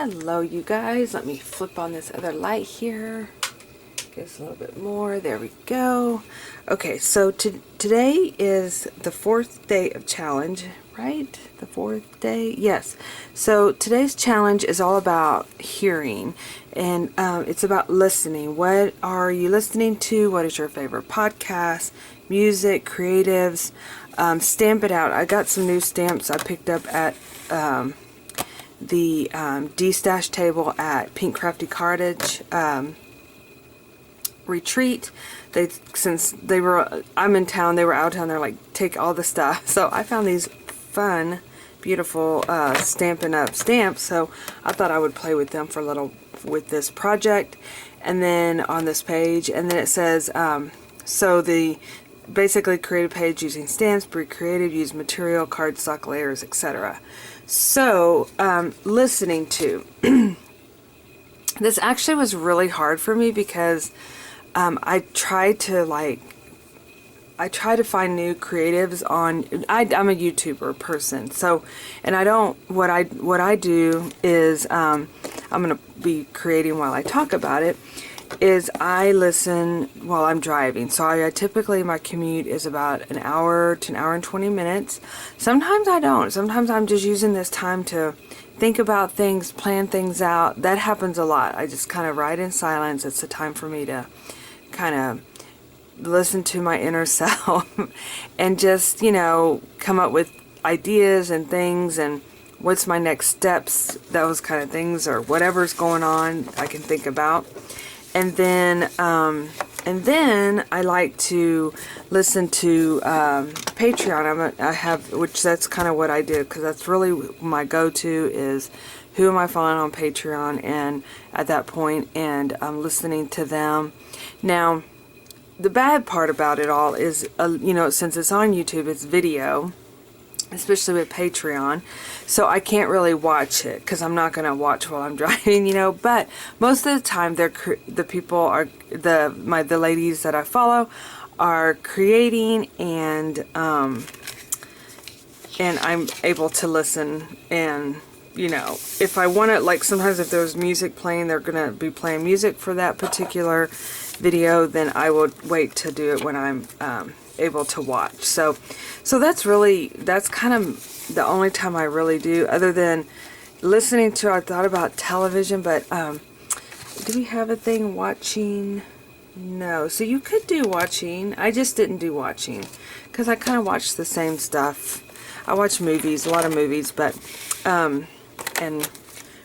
Hello you guys, let me flip on this other light here. Just a little bit more, there we go. Okay, so today is the 4th day of challenge, right? The 4th day? Yes. So today's challenge is all about hearing, and it's about listening. What are you listening to? What is your favorite podcast, music, creatives? Stamp it out. I got some new stamps I picked up at the D-stash table at Pink Crafty Cottage retreat. Since I'm in town, they were out of town, they're like, take all the stuff. So I found these fun, beautiful Stampin' Up! Stamps, so I thought I would play with them for a little with this project. And then on this page, and then it says, so the basically create a page using stamps, be creative, use material, cardstock layers, etc. So, listening to. This actually was really hard for me because I try to find new creatives on. I'm a YouTuber person, so, and I don't. What I do is I'm gonna be creating while I talk about it. Is I listen while I'm driving. So I typically, my commute is about an hour to an hour and 20 minutes. Sometimes I don't. Sometimes I'm just using this time to think about things, plan things out. That happens a lot. I just kind of ride in silence. It's a time for me to kind of listen to my inner self and just, you know, come up with ideas and things and what's my next steps, those kind of things, or whatever's going on I can think about. And then I like to listen to Patreon. Which that's kind of what I did, because that's really my go-to is who am I following on Patreon, and at that point, and I'm listening to them. Now, the bad part about it all is, you know, since it's on YouTube, it's video, especially with Patreon, so I can't really watch it because I'm not going to watch while I'm driving, you know. But most of the time, the people are the ladies that I follow are creating, and I'm able to listen. And you know, if I want to, like, sometimes if there's music playing, they're going to be playing music for that particular video, then I will wait to do it when I'm able to watch. So that's kind of the only time I really do, other than listening to. I thought about television, but do we have a thing watching? No. So you could do watching. I just didn't do watching because I kind of watch the same stuff. I watch movies, a lot of movies, but and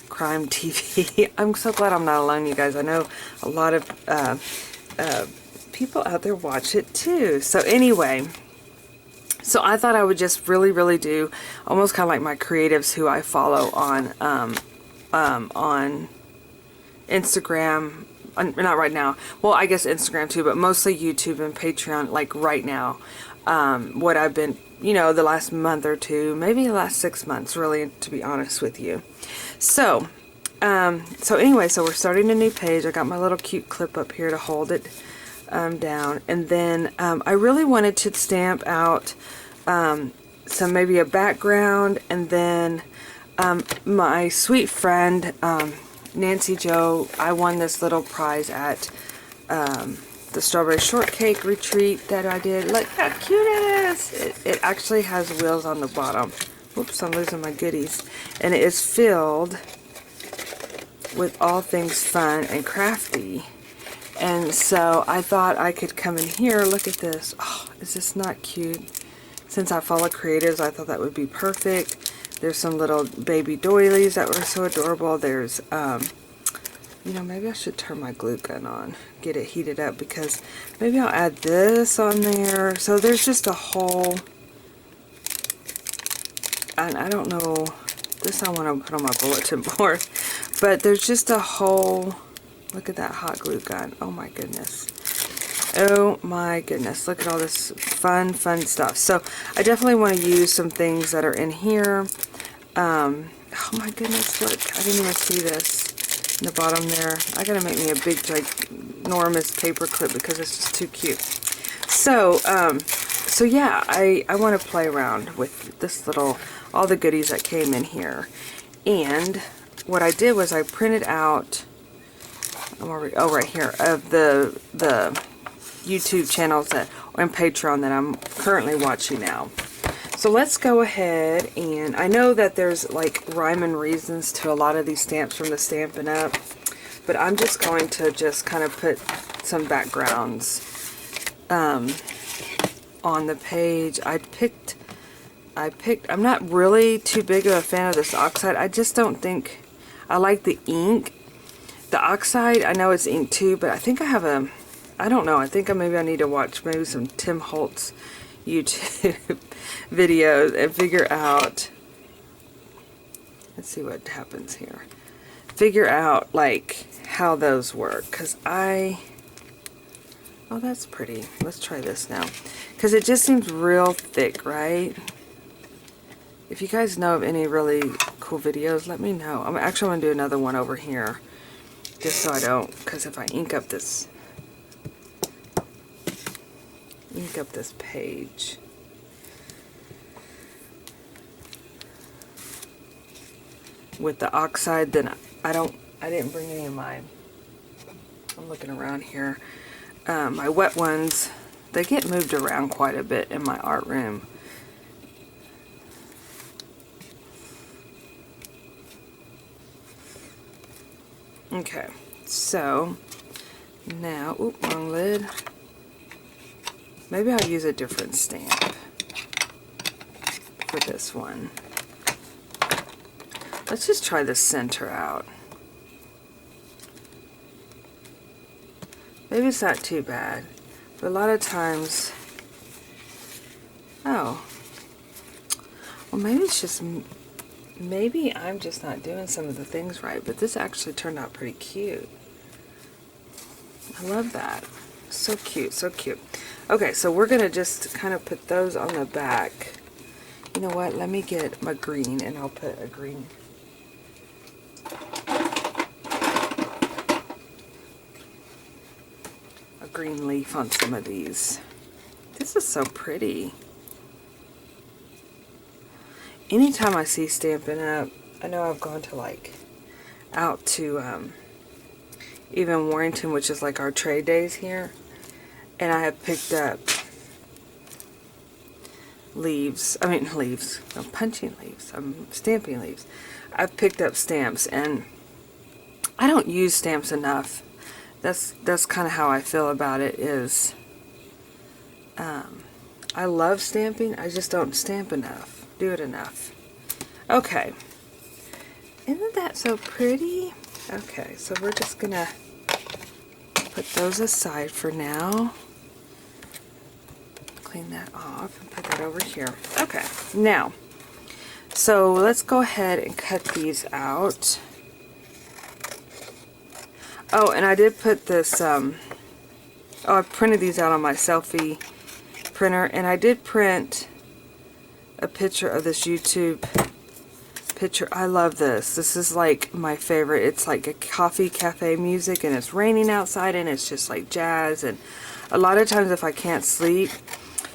crime TV. I'm so glad I'm not alone, you guys. I know a lot of people out there watch it too. So anyway, so I thought I would just really do almost kind of like my creatives who I follow on Instagram. Not right now. Well, I guess Instagram too, but mostly YouTube and Patreon. Like right now, what I've been, you know, the last month or two, maybe the last 6 months, really, to be honest with you. So anyway, so we're starting a new page. I got my little cute clip up here to hold it down, and then I really wanted to stamp out some, maybe a background, and then my sweet friend Nancy Joe, I won this little prize at the strawberry shortcake retreat that I did. Look how cute it is. It actually has wheels on the bottom. Whoops, I'm losing my goodies. And it is filled with all things fun and crafty. And so I thought I could come in here. Look at this. Oh, is this not cute? Since I follow creatives, I thought that would be perfect. There's some little baby doilies that were so adorable. There's, you know, maybe I should turn my glue gun on, get it heated up, because maybe I'll add this on there. So there's just a whole, and I don't know, this I want to put on my bulletin board, but there's just a whole, look at that hot glue gun. Oh my goodness. Oh my goodness. Look at all this fun stuff. So I definitely want to use some things that are in here. Oh my goodness, look. I didn't even see this in the bottom there. I gotta make me a big, ginormous paper clip because it's just too cute. So, so yeah, I want to play around with this little, all the goodies that came in here. And what I did was I printed out, right here, of the YouTube channels that and Patreon that I'm currently watching now. So let's go ahead, and I know that there's like rhyme and reasons to a lot of these stamps from the Stampin' Up, but I'm just going to just kind of put some backgrounds on the page. I'm not really too big of a fan of this oxide. I just don't think I like the ink. The oxide, I know it's ink too, but I think I have I don't know, I think maybe I need to watch maybe some Tim Holtz YouTube videos and figure out, let's see what happens here. Figure out like how those work, because oh, that's pretty. Let's try this now, because it just seems real thick, right? If you guys know of any really cool videos, let me know. I'm actually going to do another one over here, just so I don't, because if I ink up this page, with the oxide, then I didn't bring any of mine. I'm looking around here. My wet ones, they get moved around quite a bit in my art room. Okay, so now, oop, wrong lid. Maybe I'll use a different stamp for this one. Let's just try the center out. Maybe it's not too bad, but a lot of times, oh, well, maybe it's just, maybe I'm just not doing some of the things right, but this actually turned out pretty cute. I love that. So cute, so cute. Okay, so we're gonna just kind of put those on the back. You know what, let me get my green, and I'll put a green leaf on some of these. This is so pretty. Anytime I see Stampin' Up, I know I've gone to like out to even Warrington, which is like our trade days here, and I have picked up leaves. I mean leaves. I'm punching leaves. I'm stamping leaves. I've picked up stamps, and I don't use stamps enough. That's kind of how I feel about it. Is I love stamping. I just don't stamp enough. Do it enough. Okay. Isn't that so pretty? Okay, so we're just gonna put those aside for now. Clean that off and put that over here. Okay, now, so let's go ahead and cut these out. Oh, and I did put this, I printed these out on my selfie printer, and I did print a picture of this YouTube picture. I love this. This is like my favorite. It's like a coffee cafe music, and it's raining outside, and it's just like jazz. And a lot of times if I can't sleep,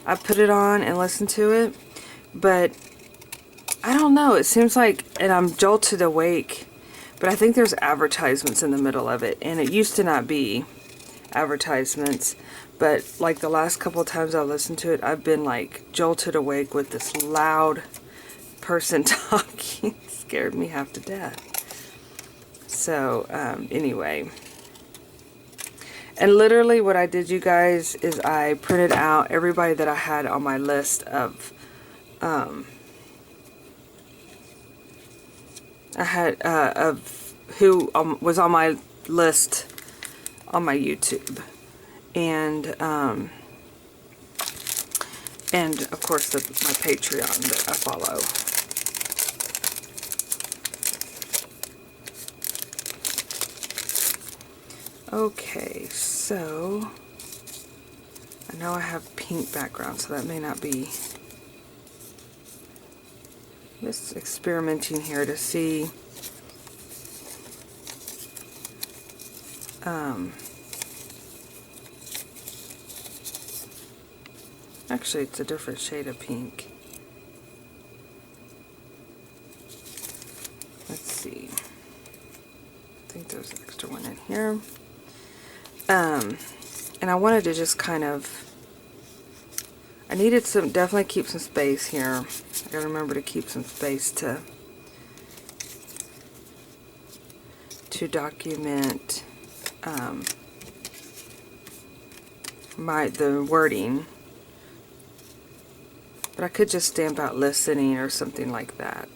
I put it on and listen to it. But I don't know, it seems like, and I'm jolted awake, but I think there's advertisements in the middle of it, and it used to not be advertisements, but like the last couple of times I've listened to it, I've been like jolted awake with this loud person talking. It scared me half to death. So anyway, and literally what I did, you guys, is I printed out everybody that I had on my list of of who was on my list on my YouTube, and of course my Patreon that I follow. Okay, so I know I have pink background, so that may not be. Just experimenting here to see actually it's a different shade of pink. Let's see. think there's an extra one in here. And I wanted to just kind of, I needed some, definitely keep some space here. I gotta remember to keep some space to document the wording. But I could just stamp out listening or something like that.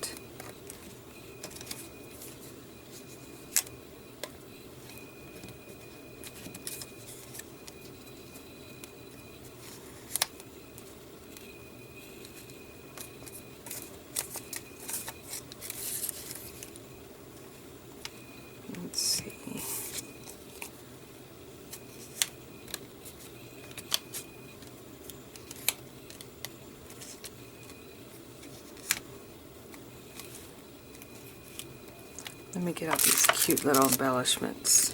Let's see. Let me get out these cute little embellishments.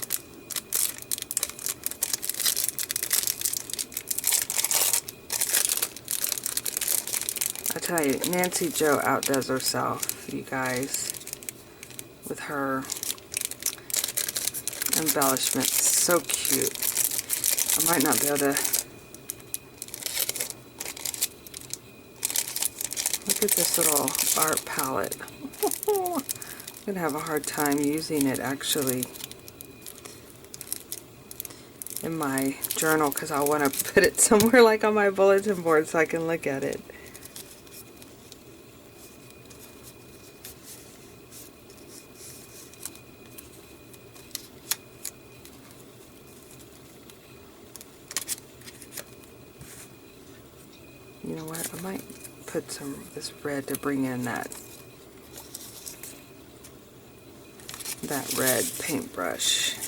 I tell you, Nancy Jo outdoes herself, you guys, with her embellishments. So cute. I might not be able to. Look at this little art palette. I'm gonna have a hard time using it actually in my journal because I want to put it somewhere like on my bulletin board so I can look at it. You know what? I might put some of this red to bring in that red paintbrush. I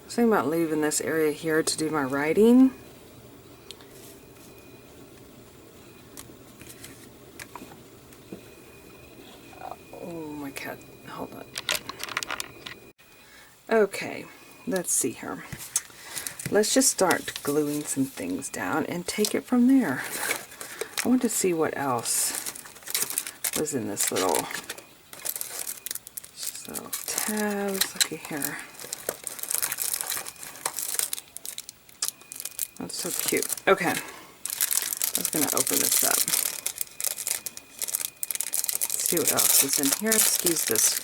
was thinking about leaving this area here to do my writing. Oh, my cat. Hold on. Okay, let's see here. Let's just start gluing some things down and take it from there. I want to see what else was in this little tabs. Looky here. That's so cute. Okay, I was going to open this up. Let's see what else is in here. Excuse this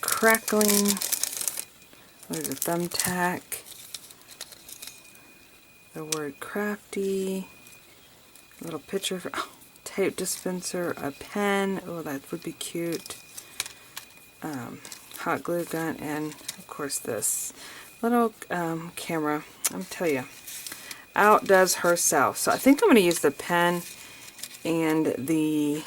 crackling. There's a thumbtack. The word crafty. A little picture for tape dispenser. A pen. Oh, that would be cute. Hot glue gun, and of course this little camera. I'm telling you, outdoes herself. So I think I'm going to use the pen and the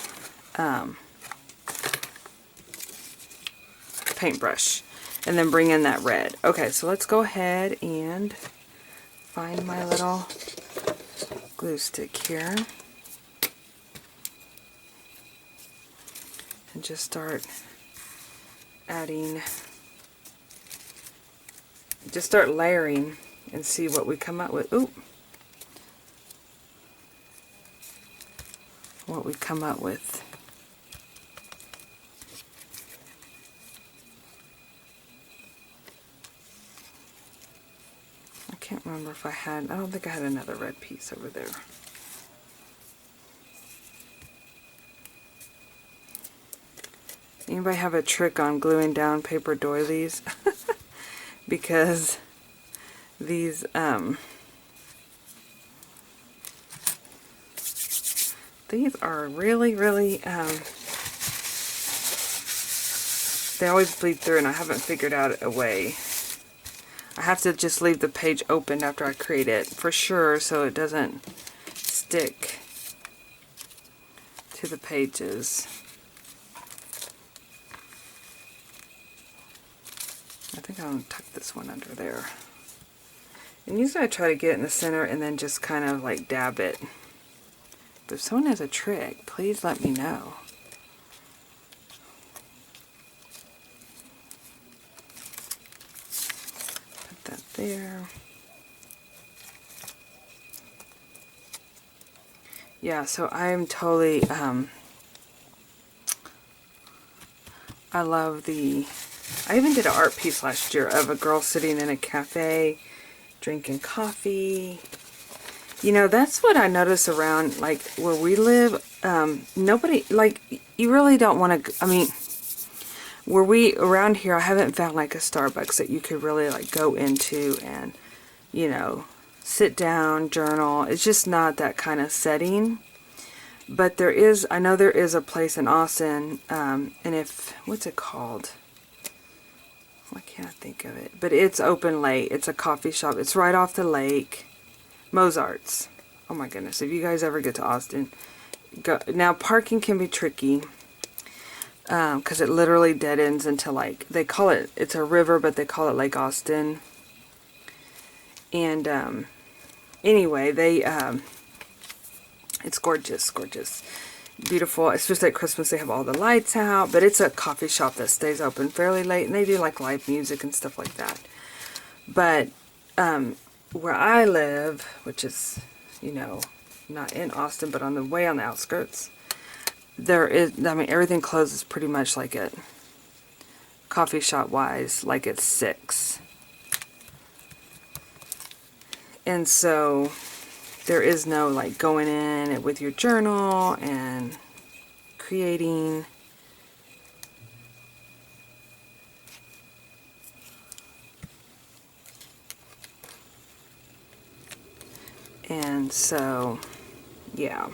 paintbrush, and then bring in that red. Okay, so let's go ahead and find my little glue stick here and just start adding, just start layering and see what we come up with. Ooh, what we come up with. I can't remember if I had, I don't think I had another red piece over there. Anybody have a trick on gluing down paper doilies? Because these are really, really, they always bleed through, and I haven't figured out a way. I have to just leave the page open after I create it for sure so it doesn't stick to the pages. I think I'll tuck this one under there. And usually I try to get it in the center and then just kind of like dab it. But if someone has a trick, please let me know. Put that there. yeah, so I'm totally, I love I even did an art piece last year of a girl sitting in a cafe drinking coffee. You know, that's what I notice around, like, where we live. Nobody, like, you really don't want to, I mean, around here, I haven't found, like, a Starbucks that you could really, like, go into and, you know, sit down, journal. It's just not that kind of setting. But there is, I know there is a place in Austin, and what's it called? I can't think of it. But it's open late. It's a coffee shop. It's right off the lake. Mozart's. Oh my goodness. If you guys ever get to Austin, go. Now, parking can be tricky, because it literally dead ends into, like, they call it, it's a river, but they call it Lake Austin. And, anyway, it's gorgeous, gorgeous. Beautiful, especially at Christmas. They have all the lights out, but it's a coffee shop that stays open fairly late, and they do like live music and stuff like that. But where I live, which is, you know, not in Austin, but on the outskirts, there is, I mean, everything closes pretty much like at coffee shop wise, like at 6. And so there is no, like, going in with your journal and creating. And so, yeah.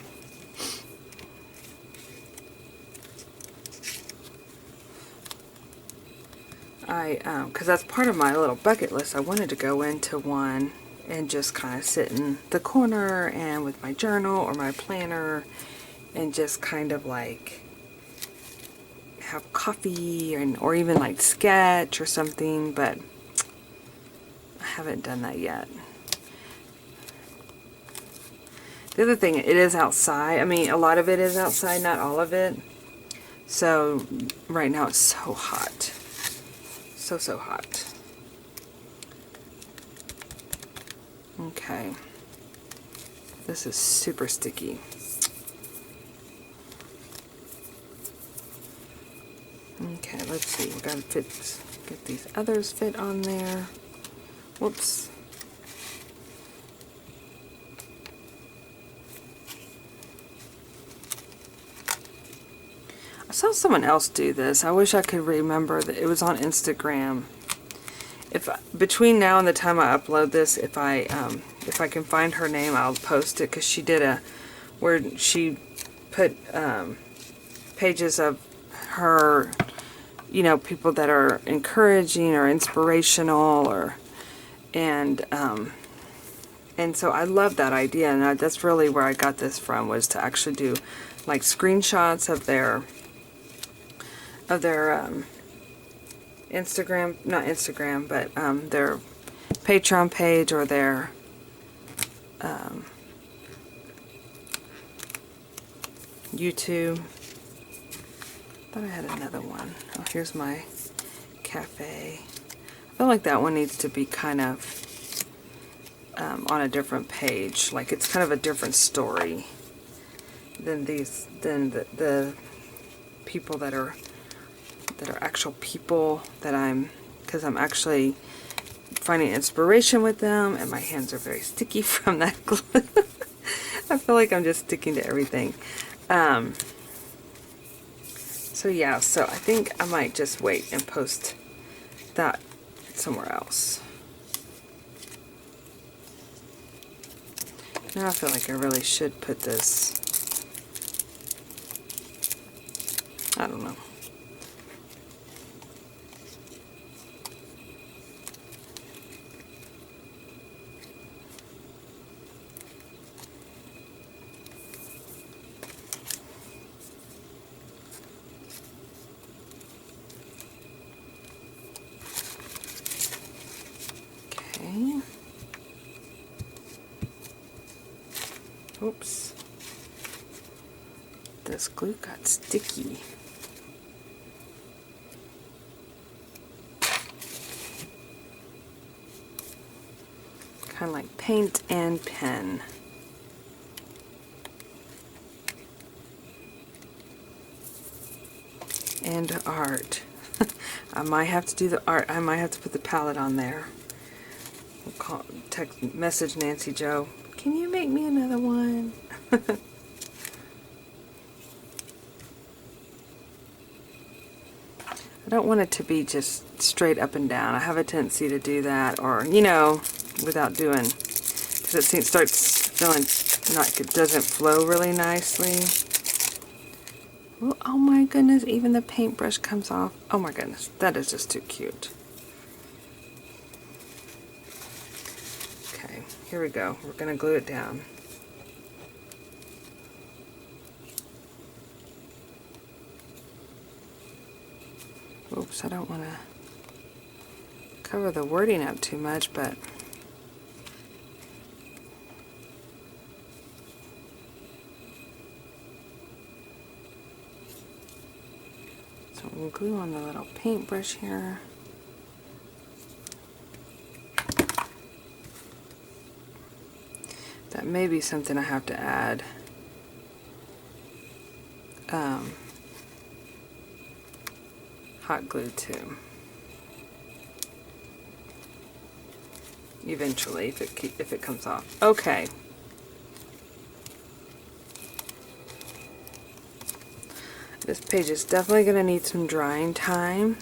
Because that's part of my little bucket list. I wanted to go into one and just kind of sit in the corner and with my journal or my planner and just kind of like have coffee or even like sketch or something, but I haven't done that yet. The other thing, it is outside. I mean, a lot of it is outside, not all of it. So right now it's so hot. So hot. Okay. This is super sticky. Okay, let's see. We gotta get these others fit on there. Whoops. I saw someone else do this. I wish I could remember that it was on Instagram. Between now and the time I upload this, if I can find her name, I'll post it, because she did where she put pages of her, you know, people that are encouraging or inspirational, and so I love that idea, and that's really where I got this from, was to actually do like screenshots of their Instagram, not Instagram, but their Patreon page or their YouTube. Thought I had another one. Oh, here's my cafe. I feel like that one needs to be kind of on a different page. Like, it's kind of a different story than the people that are actual people because I'm actually finding inspiration with them, and my hands are very sticky from that glue. I feel like I'm just sticking to everything. So yeah, so I think I might just wait and post that somewhere else. Now I feel like I really should put this, I don't know. Okay. Oops. This glue got sticky. Kind of like paint and pen. and art. I might have to do the art. I might have to put the palette on there. We'll call, message Nancy Joe. Can you make me another one? I don't want it to be just straight up and down. I have a tendency to do that, or, you know, without doing, because it starts feeling like it doesn't flow really nicely. Oh my goodness, even the paintbrush comes off. Oh my goodness, that is just too cute. Okay, here we go. We're going to glue it down. Oops, I don't want to cover the wording up too much, but so we'll glue on the little paintbrush here. That may be something I have to add. Hot glue too. Eventually, if it comes off. Okay. This page is definitely going to need some drying time.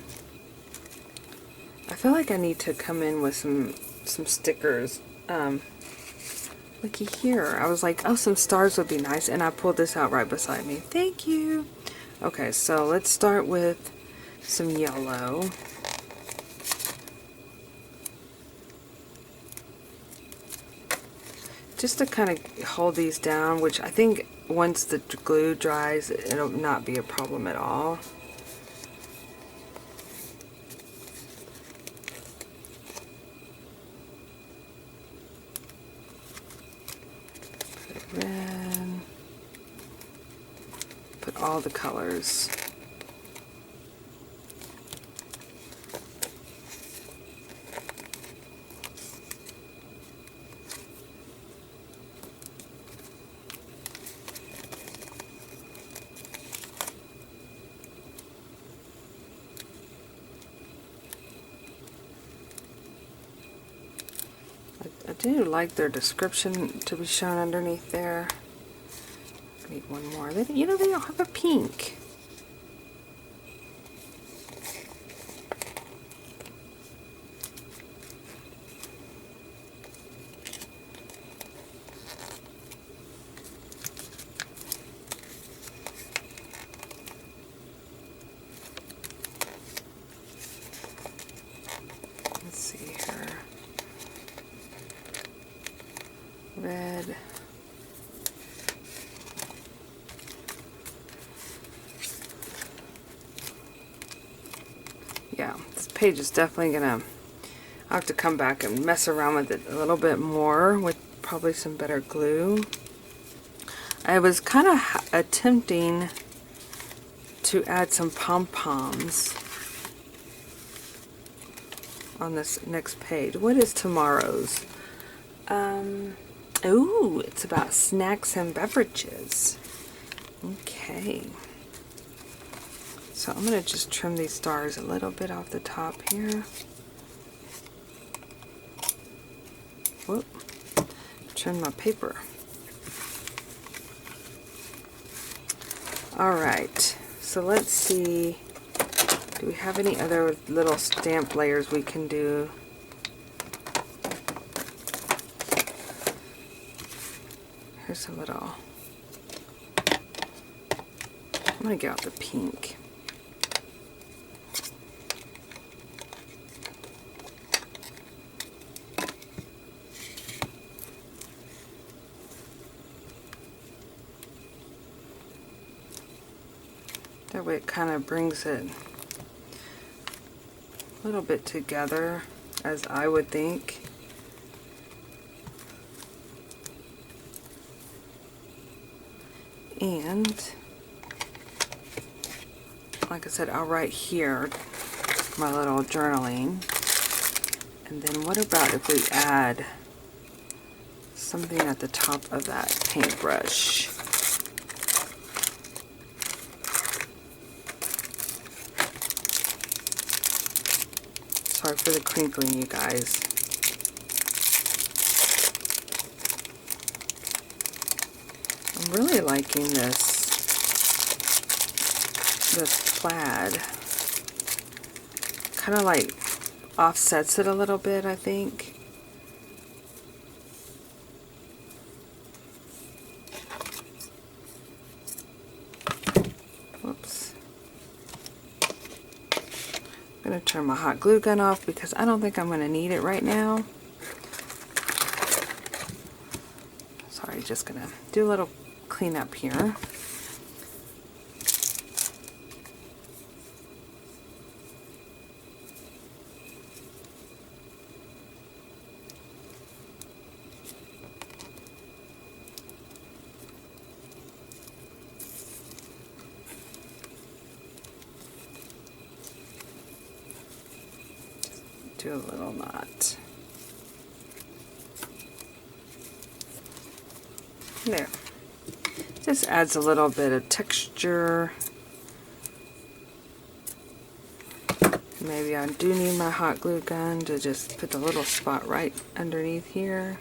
I feel like I need to come in with some stickers. Looky here. I was like, oh, some stars would be nice, and I pulled this out right beside me. Thank you. Okay, so let's start with some yellow. Just to kind of hold these down, which I think once the glue dries, it'll not be a problem at all. Put red. Put all the colors. I do like their description to be shown underneath there. I need one more. You know, they don't have a pink. Let's see here. Red. Yeah, this page is definitely gonna, I'll have to come back and mess around with it a little bit more with probably some better glue. I was kind of attempting to add some pom-poms on this next page. What is tomorrow's? Ooh, it's about snacks and beverages. Okay. So I'm going to just trim these stars a little bit off the top here. Whoop. Trim my paper. Alright, so let's see. Do we have any other little stamp layers we can do? Here's a little. I'm going to get out the pink. That way it kind of brings it a little bit together, as I would think. And like I said, I'll write here my little journaling. And then what about if we add something at the top of that paintbrush? Sorry for the crinkling, you guys. I'm really liking this plaid. Kind of like offsets it a little bit, I think. Whoops. I'm going to turn my hot glue gun off because I don't think I'm going to need it right now. Sorry, just going to do a little cleanup here. Do a little knot. There. Just adds a little bit of texture. Maybe I do need my hot glue gun to just put the little spot right underneath here.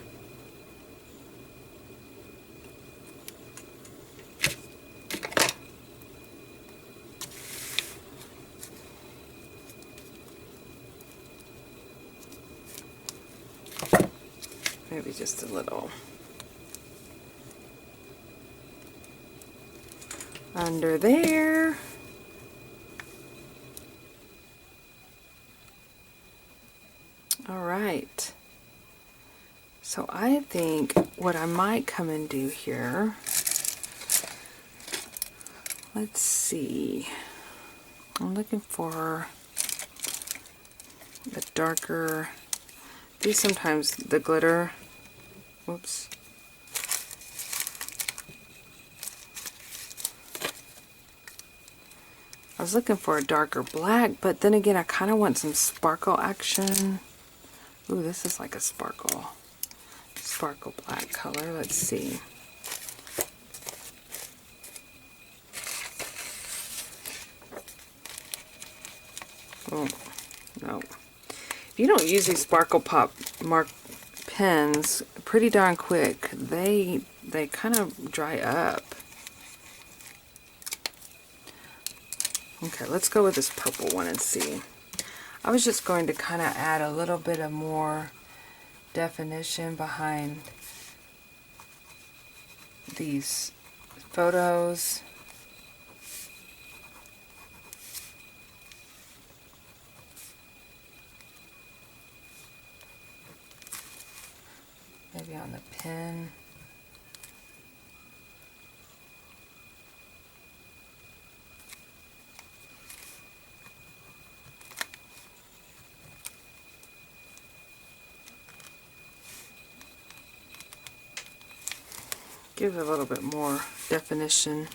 Maybe just a little under there. All right. So I think what I might come and do here, let's see. I'm looking for the darker, these sometimes the glitter, whoops. I was looking for a darker black, but then again I kind of want some sparkle action. Ooh, this is like a sparkle black color. Let's see. Oh, no. If you don't use these Sparkle Pop mark pens pretty darn quick, they kind of dry up. Okay, let's go with this purple one and see. I was just going to kind of add a little bit of more definition behind these photos. Maybe on the pen. Give it a little bit more definition.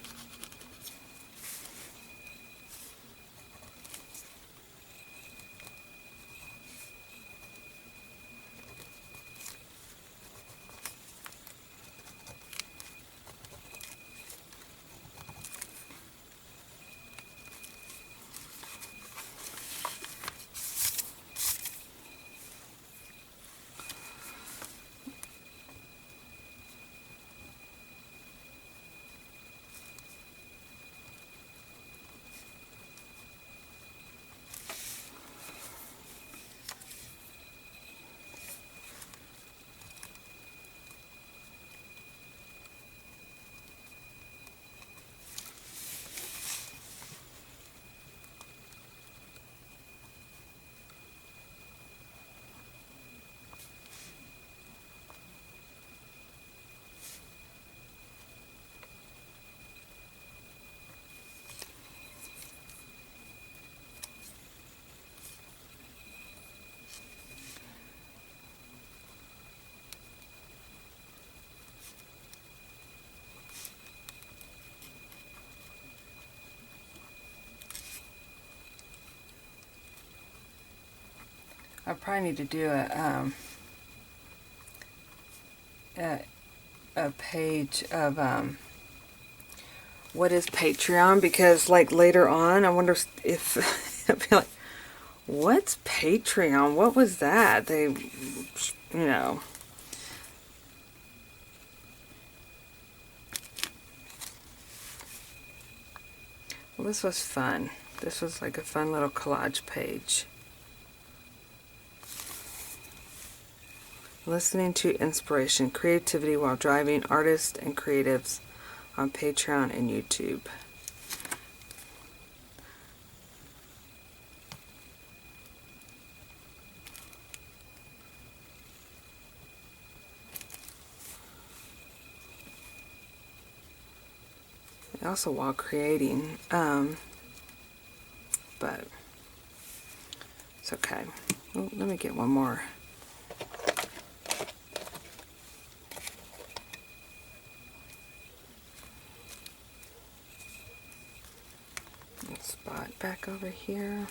I probably need to do a page of what is Patreon, because like later on I wonder if I'll be like, What's Patreon? What was that? They, you know. Well, this was fun. This was like a fun little collage page. Listening to inspiration, creativity while driving, artists and creatives on Patreon and YouTube. Also while creating, but it's okay. Oh, let me get one more. Spot back over here.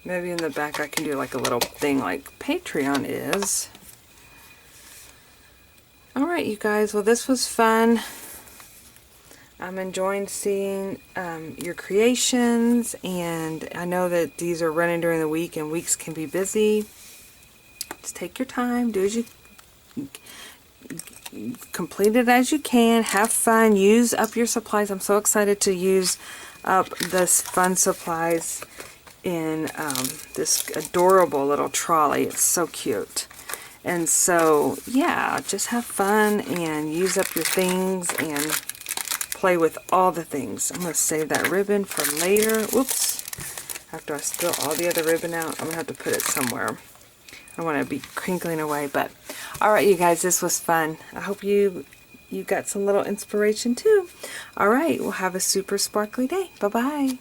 Maybe in the back I can do like a little thing like Patreon is. Alright, you guys, well, this was fun. I'm enjoying seeing your creations, and I know that these are running during the week and weeks can be busy. Just take your time, do as you complete it as you can, have fun, use up your supplies. I'm so excited to use up this fun supplies in this adorable little trolley. It's so cute. And so, yeah, just have fun and use up your things and play with all the things. I'm going to save that ribbon for later. Whoops. After I spill all the other ribbon out, I'm going to have to put it somewhere. I don't want to be crinkling away, but alright, you guys, this was fun. I hope you got some little inspiration too. Alright, we'll have a super sparkly day. Bye-bye.